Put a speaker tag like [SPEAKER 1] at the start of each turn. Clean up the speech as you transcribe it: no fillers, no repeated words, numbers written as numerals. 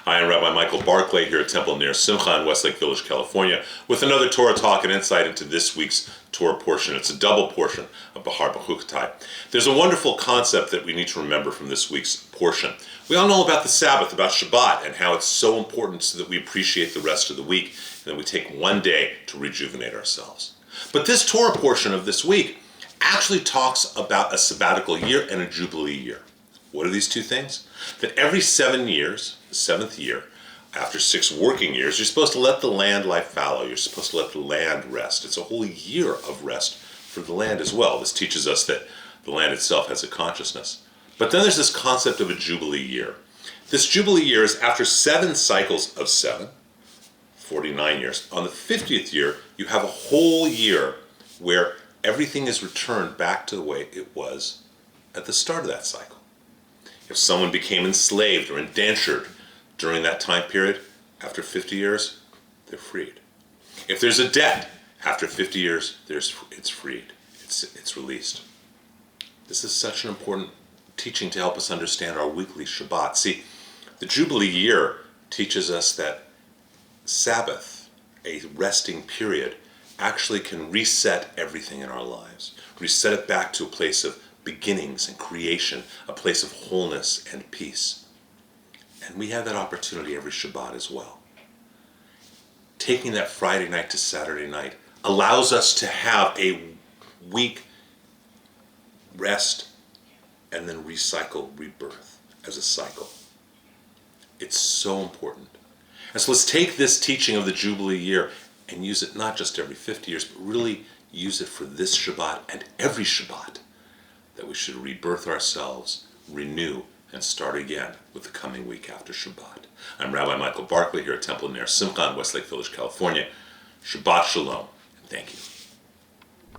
[SPEAKER 1] I am Rabbi Michael Barclay here at Temple near Simcha in Westlake Village, California, with another Torah talk and insight into this week's Torah portion. It's a double portion of Behar Bechukotai. There's a wonderful concept that we need to remember from this week's portion. We all know about the Sabbath, about Shabbat, and how it's so important so that we appreciate the rest of the week, and then we take one day to rejuvenate ourselves. But this Torah portion of this week actually talks about a sabbatical year and a jubilee year. What are these two things? That every 7 years, the seventh year, after 6 working years, you're supposed to let the land lie fallow. You're supposed to let the land rest. It's a whole year of rest for the land as well. This teaches us that the land itself has a consciousness. But then there's this concept of a jubilee year. This jubilee year is after 7 cycles of 7, 49 years. On the 50th year, you have a whole year where everything is returned back to the way it was at the start of that cycle. If someone became enslaved or indentured during that time period, after 50 years, they're freed. If there's a debt, after 50 years, it's freed. It's released. This is such an important teaching to help us understand our weekly Shabbat. See, the Jubilee year teaches us that Sabbath, a resting period, actually can reset everything in our lives. Reset it back to a place of beginnings and creation, a place of wholeness and peace. And we have that opportunity every Shabbat as well. Taking that Friday night to Saturday night allows us to have a week rest and then recycle, rebirth as a cycle. It's so important. And so let's take this teaching of the Jubilee year and use it not just every 50 years, but really use it for this Shabbat and every Shabbat, that we should rebirth ourselves, renew, and start again with the coming week after Shabbat. I'm Rabbi Michael Barclay here at Temple near Simcha in Westlake Village, California. Shabbat Shalom, and thank you.